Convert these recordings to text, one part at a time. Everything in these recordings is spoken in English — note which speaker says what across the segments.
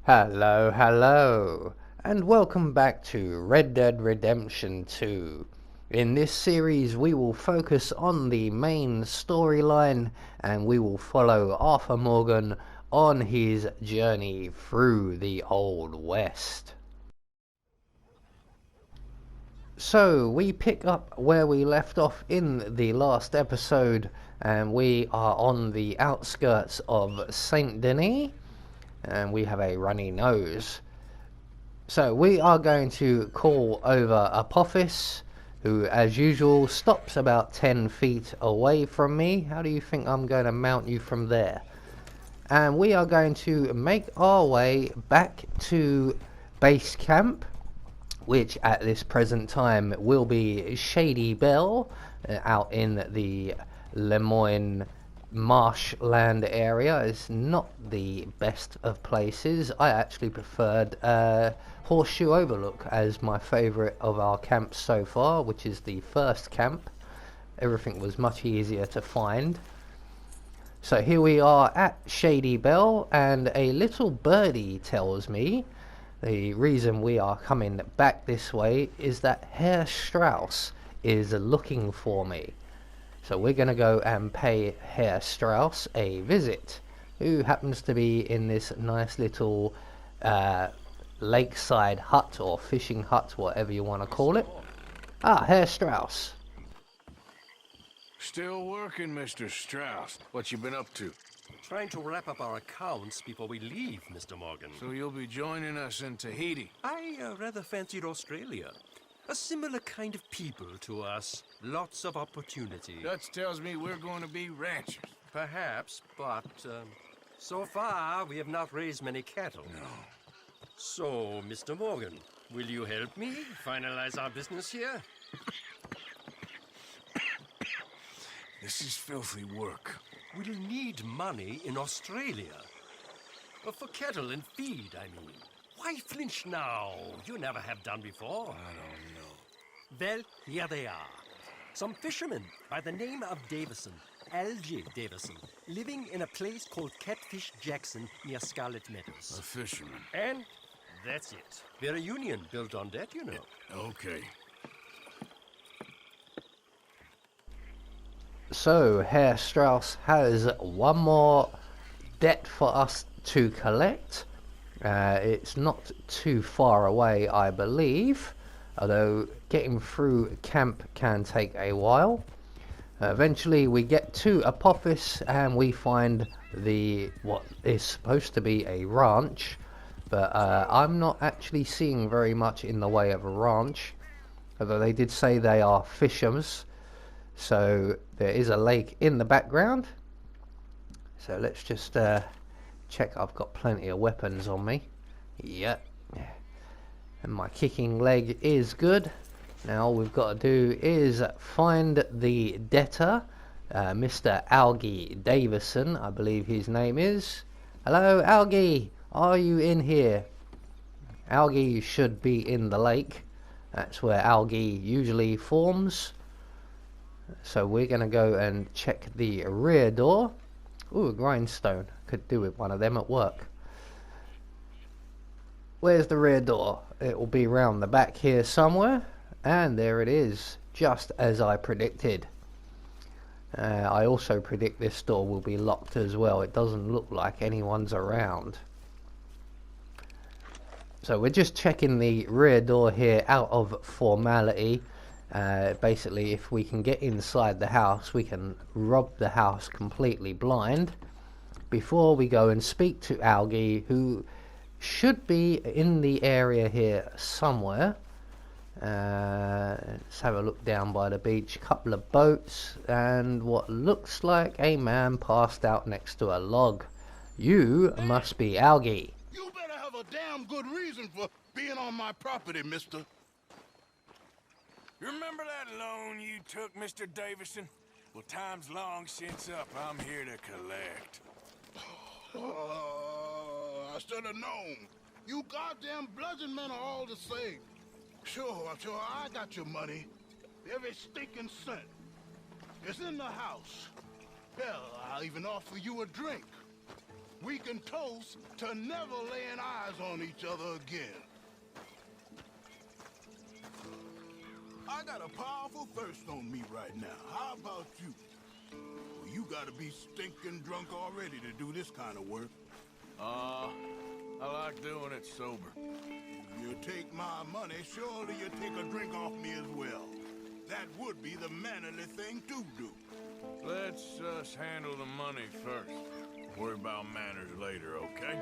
Speaker 1: Hello, hello, and welcome back to Red Dead Redemption 2. In this series we will focus on the main storyline and we will follow Arthur Morgan on his journey through the Old West. So we pick up where we left off in the last episode, and we are on the outskirts of Saint Denis, and we have a runny nose. So we are going to call over Apophis, who as usual stops about 10 feet away from me. How do you think I'm going to mount you from there? And we are going to make our way back to base camp, which at this present time will be Shady Bell, out in the Lemoyne marshland area. Is not the best of places. I actually preferred Horseshoe Overlook as my favourite of our camps so far, which is the first camp. Everything was much easier to find. So here we are at Shady Bell, and a little birdie tells me the reason we are coming back this way is that Herr Strauss is looking for me. So we're going to go and pay Herr Strauss a visit, who happens to be in this nice little lakeside hut, or fishing hut, whatever you want to call it. Ah, Herr Strauss.
Speaker 2: Still working, Mr. Strauss. What you been up to?
Speaker 3: Trying to wrap up our accounts before we leave, Mr. Morgan.
Speaker 2: So you'll be joining us in Tahiti?
Speaker 3: I rather fancied Australia. A similar kind of people to us. Lots of opportunity.
Speaker 2: Dutch tells me we're going to be ranchers.
Speaker 3: Perhaps, but so far we have not raised many cattle.
Speaker 2: No.
Speaker 3: So, Mr. Morgan, will you help me finalize our business here?
Speaker 2: This is filthy work.
Speaker 3: We'll need money in Australia. For cattle and feed, I mean. Why flinch now? You never have done before.
Speaker 2: I don't know.
Speaker 3: Well, here they are. Some fishermen by the name of Davison, L.J. Davison, living in a place called Catfish Jackson near Scarlet Meadows.
Speaker 2: A fisherman.
Speaker 3: And that's it. We're a union built on that, you know.
Speaker 2: Okay.
Speaker 1: So Herr Strauss has one more debt for us to collect. It's not too far away, I believe, although getting through camp can take a while. Eventually we get to Apophis and we find what is supposed to be a ranch, but I'm not actually seeing very much in the way of a ranch, although they did say they are fishermen. So there is a lake in the background. So let's just check I've got plenty of weapons on me. Yep. And my kicking leg is good. Now all we've got to do is find the debtor, Mr. Algie Davison, I believe his name is. Hello, Algie. Are you in here? Algae should be in the lake. That's where algae usually forms. So we're going to go and check the rear door. Ooh, a grindstone. Could do with one of them at work. Where's the rear door? It will be round the back here somewhere. And there it is, just as I predicted. I also predict this door will be locked as well. It doesn't look like anyone's around. So we're just checking the rear door here out of formality. Basically, if we can get inside the house, we can rob the house completely blind before we go and speak to Algie, who should be in the area here somewhere. Let's have a look down by the beach. Couple of boats and what looks like a man passed out next to a log. You must be Algie.
Speaker 4: You better have a damn good reason for being on my property, mister.
Speaker 2: You remember that loan you took, Mr. Davison? Well, time's long since up. I'm here to collect.
Speaker 4: I should have known. You goddamn bludgeon men are all the same. Sure, I got your money. Every stinking cent. It's in the house. Hell, I'll even offer you a drink. we can toast to never laying eyes on each other again. I got a powerful thirst on me right now. How about you? Well, you gotta be stinking drunk already to do this kind of work.
Speaker 2: I like doing it sober.
Speaker 4: If you take my money, surely you take a drink off me as well. That would be the mannerly thing to do.
Speaker 2: Let's handle the money first. Worry about manners later, okay?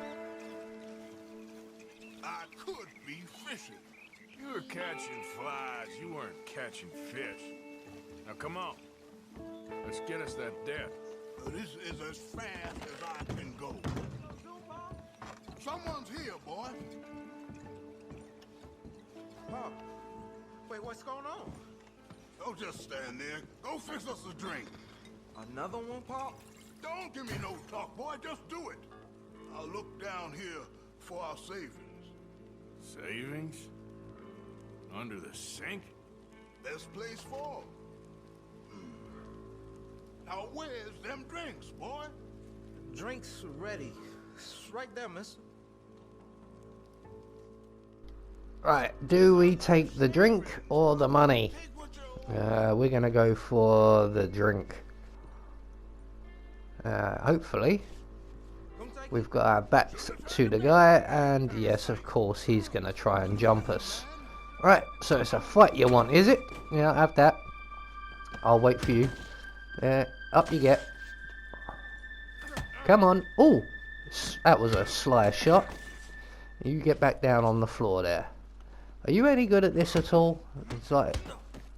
Speaker 4: I could be fishing.
Speaker 2: You were catching flies, you weren't catching fish. Now come on. Let's get us that debt.
Speaker 4: This is as fast as I can go. Someone's here, boy.
Speaker 5: Pop, wait, what's going on?
Speaker 4: Don't just stand there. Go fix us a drink.
Speaker 5: Another one, Pop?
Speaker 4: Don't give me no talk, boy. Just do it. I'll look down here for our savings.
Speaker 2: Savings? Under the sink?
Speaker 4: Best place for 'em. Now where's them drinks, boy?
Speaker 5: Drinks ready. It's right there, miss.
Speaker 1: Right, do we take the drink or the money?
Speaker 4: Take what you
Speaker 1: We're gonna go for the drink. Hopefully
Speaker 5: Come take
Speaker 1: we've got our backs to the guy, and yes, of course, he's gonna try and jump us. Right, so it's a fight you want, is it? Yeah, I'll have that. I'll wait for you. Up you get. Come on. Oh, that was a sly shot. You get back down on the floor there. Are you any good at this at all? It's like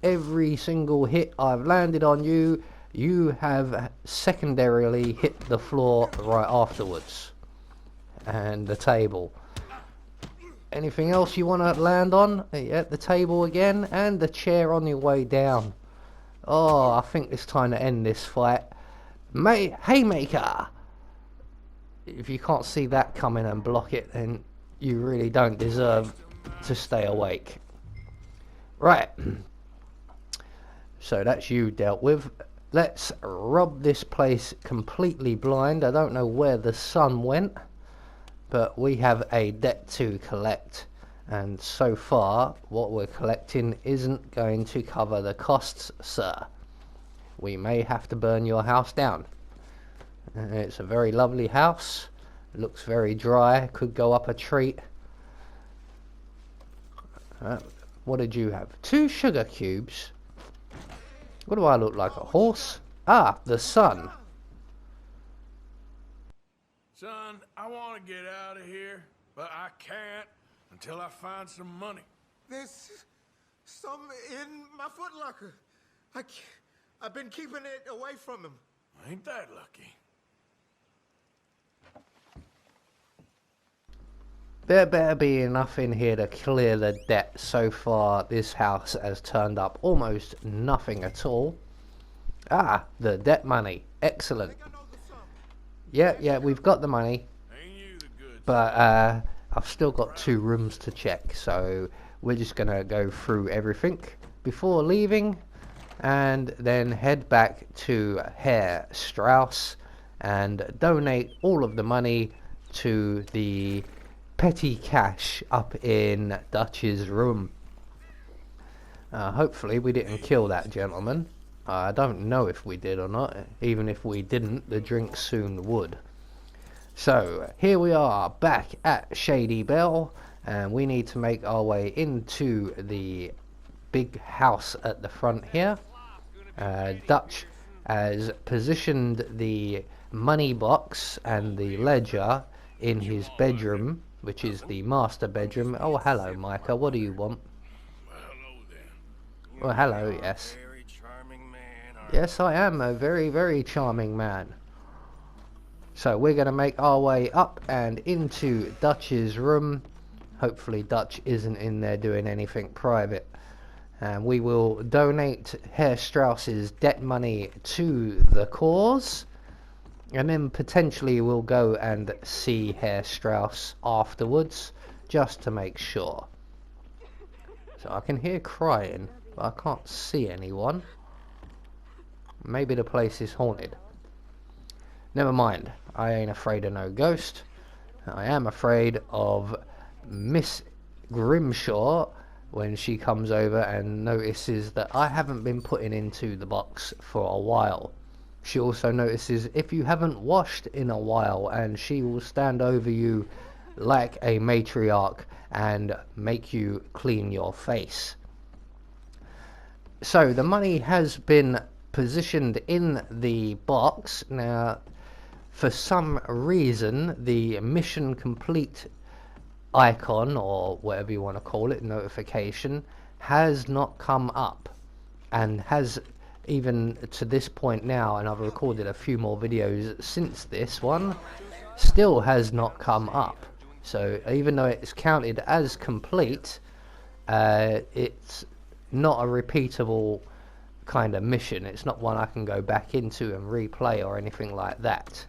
Speaker 1: every single hit I've landed on you, you have secondarily hit the floor right afterwards. And the table. Anything else you want to land on? Yeah, the table again, and the chair on your way down. Oh, I think it's time to end this fight. Haymaker! If you can't see that coming and block it, then you really don't deserve to stay awake. Right. So that's you dealt with. Let's rob this place completely blind. I don't know where the sun went, but we have a debt to collect, and so far what we're collecting isn't going to cover the costs, sir. We may have to burn your house down. It's a very lovely house, looks very dry, could go up a treat. What did you have? 2 sugar cubes. What do I look like, a horse? Ah, the sun.
Speaker 2: Son, I want to get out of here, but I can't until I find some money.
Speaker 5: There's some in my footlocker. I've been keeping it away from him.
Speaker 2: Ain't that lucky?
Speaker 1: There better be enough in here to clear the debt. So far, this house has turned up almost nothing at all. Ah, the debt money. Excellent.
Speaker 5: I know the sum.
Speaker 1: Yeah, we've got the money.
Speaker 2: Ain't you the good?
Speaker 1: But I've still got 2 rooms to check. So we're just going to go through everything before leaving. And then head back to Herr Strauss and donate all of the money to the petty cash up in Dutch's room. Hopefully we didn't kill that gentleman. I don't know if we did or not. Even if we didn't, the drink soon would. So here we are back at Shady Belle, and we need to make our way into the big house at the front here. Dutch has positioned the money box and the ledger in his bedroom, which is the master bedroom. Oh, hello, Micah. What do you want?
Speaker 2: Well, hello then.
Speaker 1: Well, hello, yes.
Speaker 3: Very charming man.
Speaker 1: Yes, I am a very, very charming man. So we're going to make our way up and into Dutch's room. Hopefully Dutch isn't in there doing anything private. And we will donate Herr Strauss's debt money to the cause. And then potentially we'll go and see Herr Strauss afterwards, just to make sure. So I can hear crying, but I can't see anyone. Maybe the place is haunted. Never mind, I ain't afraid of no ghost. I am afraid of Miss Grimshaw when she comes over and notices that I haven't been putting into the box for a while. She also notices if you haven't washed in a while, and she will stand over you like a matriarch and make you clean your face. So the money has been positioned in the box. Now, for some reason, the mission complete icon, or whatever you want to call it, notification, has not come up, and has, even to this point now, and I've recorded a few more videos since this one, still has not come up. So even though it's counted as complete, it's not a repeatable kind of mission. It's not one I can go back into and replay or anything like that.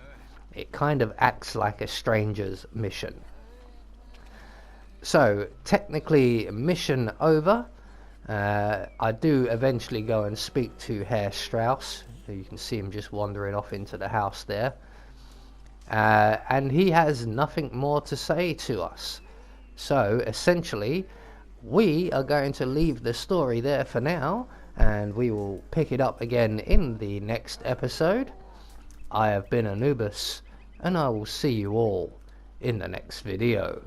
Speaker 1: It kind of acts like a stranger's mission. So technically mission over. I do eventually go and speak to Herr Strauss. You can see him just wandering off into the house there. And he has nothing more to say to us. So essentially, we are going to leave the story there for now, and we will pick it up again in the next episode. I have been Anubis, and I will see you all in the next video.